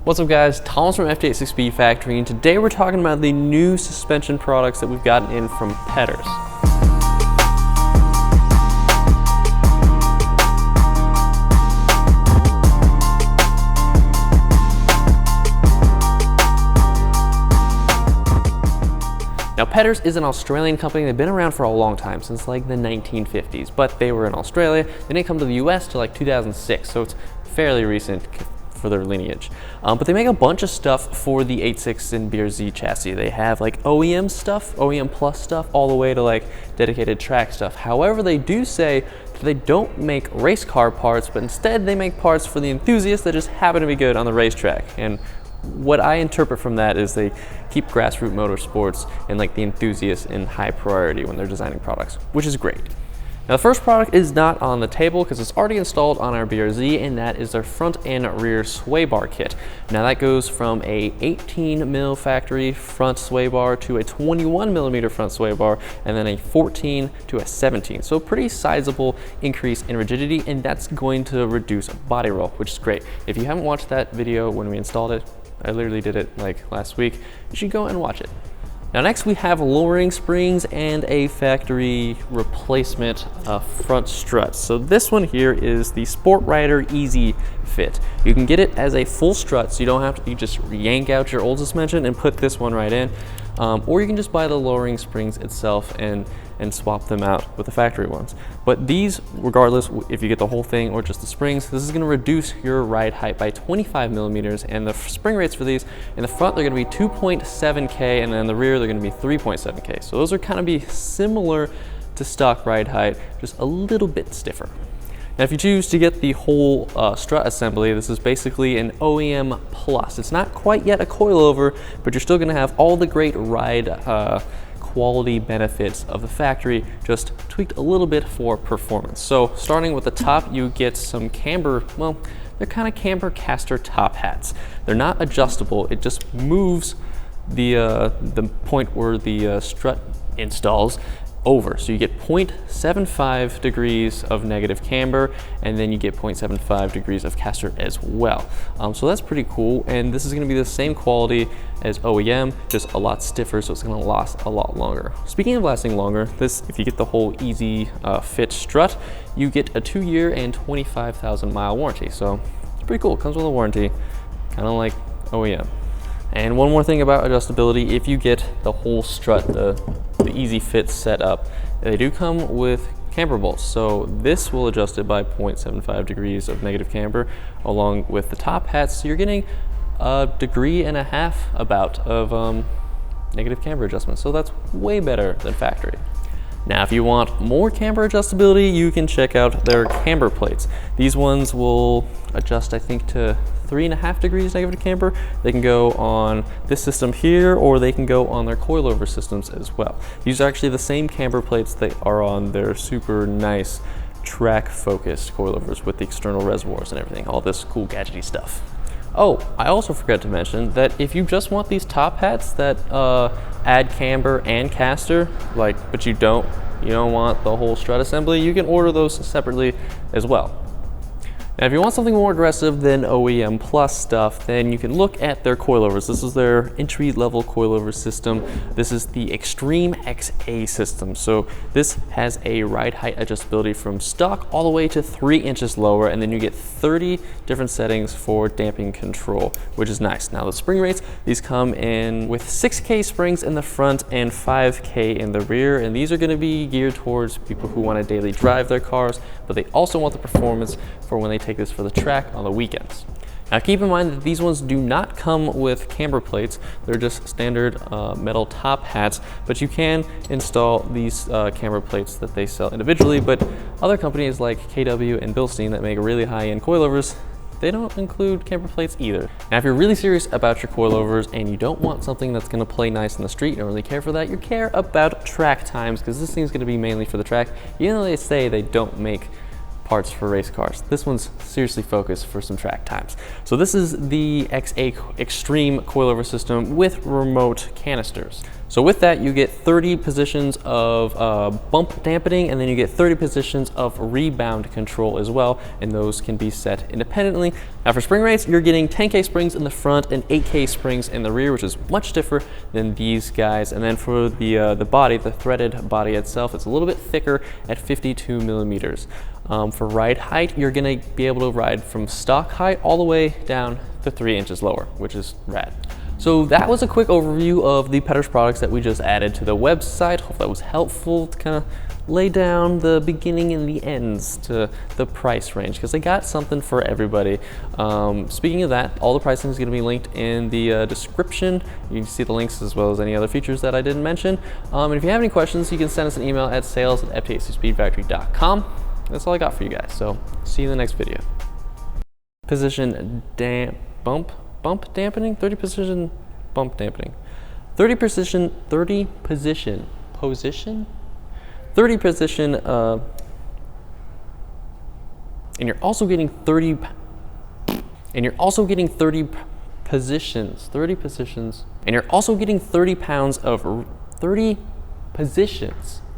What's up guys, Thomas from FT86 Speed Factory, and today we're talking about the new suspension products that we've gotten in from Pedders. Now Pedders is an Australian company. They've been around for a long time, since like the 1950s, but they were in Australia. They didn't come to the US till like 2006, so it's fairly recent for their lineage. But they make a bunch of stuff for the 86 and BRZ chassis. They have like OEM stuff, OEM plus stuff, all the way to like dedicated track stuff. However, they do say that they don't make race car parts, but instead they make parts for the enthusiasts that just happen to be good on the racetrack. And what I interpret from that is they keep grassroots motorsports and like the enthusiasts in high priority when they're designing products, which is great. Now the first product is not on the table because it's already installed on our BRZ, and that is their front and rear sway bar kit. Now that goes from a 18 mil factory front sway bar to a 21 millimeter front sway bar, and then a 14 to a 17. So a pretty sizable increase in rigidity, and that's going to reduce body roll, which is great. If you haven't watched that video when we installed it, I literally did it like last week, you should go and watch it. Now next we have lowering springs and a factory replacement front strut. So this one here is the Sport Rider Easy Fit. You can get it as a full strut, so you don't have to, you just yank out your old suspension and put this one right in. Or you can just buy the lowering springs itself and swap them out with the factory ones. But these, regardless if you get the whole thing or just the springs, this is going to reduce your ride height by 25 millimeters, and the spring rates for these, in the front they're going to be 2.7K, and then in the rear they're going to be 3.7K. So those are kind of be similar to stock ride height, just a little bit stiffer. Now if you choose to get the whole strut assembly, this is basically an OEM plus. It's not quite yet a coilover, but you're still going to have all the great ride quality benefits of the factory, just tweaked a little bit for performance. So starting with the top, you get some camber, well, they're kind of camber caster top hats. They're not adjustable, it just moves the point where the strut installs over. So you get 0.75 degrees of negative camber, and then you get 0.75 degrees of caster as well. So that's pretty cool, and this is going to be the same quality as OEM, just a lot stiffer, so it's going to last a lot longer. Speaking of lasting longer, this, if you get the whole Easy Fit strut, you get a 2-year and 25,000 mile warranty. So it's pretty cool. It comes with a warranty, kind of like OEM. And one more thing about adjustability, if you get the whole strut, the Easy Fit set up, they do come with camber bolts. So this will adjust it by 0.75 degrees of negative camber along with the top hats. So you're getting a 1.5 degrees about of negative camber adjustment. So that's way better than factory. Now, if you want more camber adjustability, you can check out their camber plates. These ones will adjust, I think, to 3.5 degrees negative camber. They can go on this system here, or they can go on their coilover systems as well. These are actually the same camber plates that are on their super nice track-focused coilovers with the external reservoirs and everything, all this cool gadgety stuff. Oh, I also forgot to mention that if you just want these top hats that add camber and caster, but you don't want the whole strut assembly, you can order those separately as well. Now, if you want something more aggressive than OEM plus stuff, then you can look at their coilovers. This is their entry-level coilover system. This is the Extreme XA system. So this has a ride height adjustability from stock all the way to 3 inches lower, and then you get 30 different settings for damping control, which is nice. Now the spring rates, these come in with 6K springs in the front and 5K in the rear, and these are going to be geared towards people who want to daily drive their cars, but they also want the performance for when they take this for the track on the weekends. Now keep in mind that these ones do not come with camber plates. They're just standard metal top hats, but you can install these camber plates that they sell individually. But other companies like KW and Bilstein that make really high-end coilovers, they don't include camber plates either. Now if you're really serious about your coilovers and you don't want something that's going to play nice in the street, you don't really care for that, you care about track times, because this thing's going to be mainly for the track. You know, they say they don't make parts for race cars. This one's seriously focused for some track times. So this is the XA Extreme coilover system with remote canisters. So with that, you get 30 positions of bump dampening, and then you get 30 positions of rebound control as well, and those can be set independently. Now for spring rates, you're getting 10K springs in the front and 8K springs in the rear, which is much stiffer than these guys. And then for the body, the threaded body itself, it's a little bit thicker at 52 millimeters. For ride height, you're gonna be able to ride from stock height all the way down to 3 inches lower, which is rad. So that was a quick overview of the Pedders products that we just added to the website. Hope that was helpful to kind of lay down the beginning and the ends to the price range, because they got something for everybody. Speaking of that, all the pricing is going to be linked in the description. You can see the links as well as any other features that I didn't mention. And if you have any questions, you can send us an email at sales@ftaccspeedfactory.com. That's all I got for you guys. So see you in the next video. Position bump dampening, 30 position bump dampening, 30 position, and you're also getting 30 positions, and you're also getting 30 pounds of 30 positions